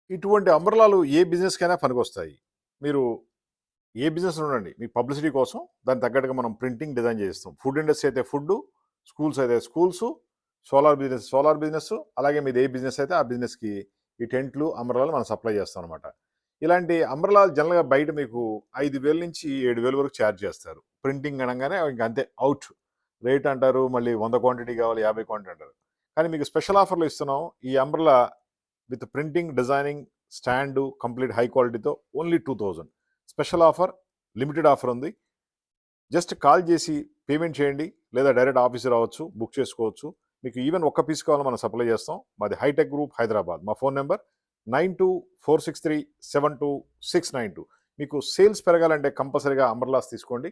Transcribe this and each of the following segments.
ఇటువంటి అంబ్రెల్లాలు ఏ బిజినెస్‌కైనా పనికొస్తాయి. మీరు ఏ బిజినెస్‌లో ఉండండి. మీ పబ్లిసిటీ కోసం దానికి తగ్గట్టుగా మనం ప్రింటింగ్ డిజైన్ చేయిస్తాం. ఫుడ్ ఇండస్ట్రీ అయితే ఫుడ్డు, స్కూల్స్ అయితే స్కూల్సు, సోలార్ బిజినెస్ అలాగే మీది ఏ బిజినెస్ అయితే ఆ బిజినెస్‌కి ఈ టెంట్లు, అంబ్రెల్లాలు మనం సప్లై చేస్తామనమాట. ఇలాంటి అంబ్రెల్లాలు జనరల్‌గా బయట మీకు 5,000 నుంచి 7,000 వరకు చార్జ్ చేస్తారు. ప్రింటింగ్ అనంగానే ఇంక అంతే ఔట్. రేట్ అంటారు. మళ్ళీ 100 క్వాంటిటీ కావాలి, 50 క్వాంటిటీ అంటారు. కానీ మీకు స్పెషల్ ఆఫర్‌లో ఇస్తున్నాం. ఈ umbrella with printing, designing, stand complete high క్వాలిటీతో only 2000. Special offer, limited offer ఉంది. జస్ట్ కాల్ చేసి పేమెంట్ చేయండి లేదా డైరెక్ట్ ఆఫీస్ రావచ్చు, బుక్ చేసుకోవచ్చు. మీకు ఈవెన్ ఒక్క పీస్ కావాలో మనం సప్లై చేస్తాం. మాది హైటెక్ గ్రూప్ హైదరాబాద్. మా ఫోన్ నెంబర్ 9246372692. మీకు సేల్స్ పెరగాలంటే కంపల్సరీగా అంబ్రెల్లాస్ తీసుకోండి.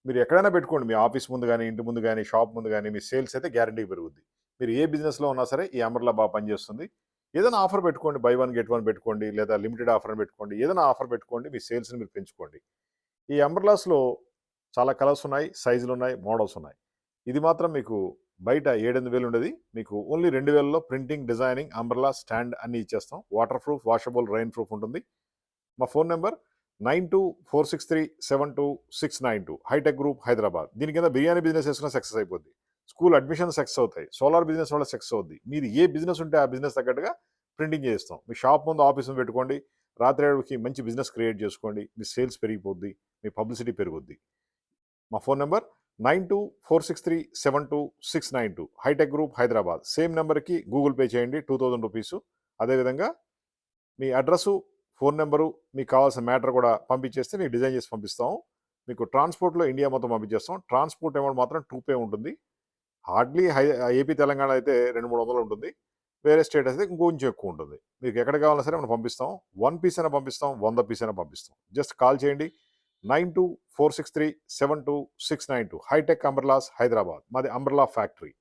మీరు ఎక్కడైనా పెట్టుకోండి. మీ ఆఫీస్ ముందు గానీ, ఇంటి ముందు గానీ, షాప్ ముందు గానీ మీ సేల్స్ అయితే గ్యారంటీగా పెరుగుద్ది. మీరు ఏ బిజినెస్‌లో ఉన్నా సరే ఈ అంబ్రెల్లా బాగా పనిచేస్తుంది. ఏదైనా ఆఫర్ పెట్టుకోండి. బై వన్ గెట్ వన్ పెట్టుకోండి. లేదా లిమిటెడ్ ఆఫర్ అని పెట్టుకోండి. ఏదైనా ఆఫర్ పెట్టుకోండి. మీ సేల్స్‌ని మీరు పెంచుకోండి. ఈ అంబ్రెల్లాస్‌లో చాలా కలర్స్ ఉన్నాయి, సైజులున్నాయి, మోడల్స్ ఉన్నాయి. ఇది మాత్రం మీకు బయట 7,800 ఉండేది. మీకు ఓన్లీ 2,000లో ప్రింటింగ్, డిజైనింగ్, అంబ్రెల్లా, స్టాండ్ అన్నీ ఇచ్చేస్తాం. Waterproof, washable, rainproof ఉంటుంది. మా phone number 9246372692. Hitech group Hyderabad. దీని కింద బిర్యానీ బిజినెస్ చేసుకున్న సక్సెస్ అయిపోద్ది. స్కూల్ అడ్మిషన్ సక్సెస్ అవుతాయి. సోలార్ బిజినెస్ వల్ల సక్సెస్ అవుద్ది. మీరు ఏ బిజినెస్ ఉంటే ఆ బిజినెస్ తగ్గట్టుగా ప్రింటింగ్ చేయిస్తాం. మీ షాప్ ముందు, ఆఫీస్ ముందు పెట్టుకోండి. రాత్రికి మంచి బిజినెస్ క్రియేట్ చేసుకోండి. మీ సేల్స్ పెరిగిపోద్ది. మీ పబ్లిసిటీ పెరుగుద్ది. మా phone number 9246372692. Hitech group Hyderabad. Same నెంబర్కి గూగుల్ పే చేయండి ₹2000. అదేవిధంగా మీ అడ్రస్సు, ఫోన్ నెంబరు, మీకు కావాల్సిన మ్యాటర్ కూడా పంపించేస్తే మీకు డిజైన్ చేసి పంపిస్తాము. మీకు ట్రాన్స్‌పోర్ట్‌లో ఇండియా మొత్తం పంపించేస్తాం. ట్రాన్స్‌పోర్ట్ అమౌంట్ మాత్రం 2 పే ఉంటుంది. హార్డ్లీ ఏపీ, తెలంగాణ అయితే 200, 300 ఉంటుంది. వేరే స్టేట్ అయితే ఇంకొంచెం ఎక్కువ ఉంటుంది. మీకు ఎక్కడ కావాలన్నా సరే మనం పంపిస్తాం. 1 పీస్ అయినా పంపిస్తాం, 100 పీస్ అయినా పంపిస్తాం. జస్ట్ కాల్ చేయండి. 9246372692. Hitech umbrellas Hyderabad. మాది అంబ్రెల్లా ఫ్యాక్టరీ.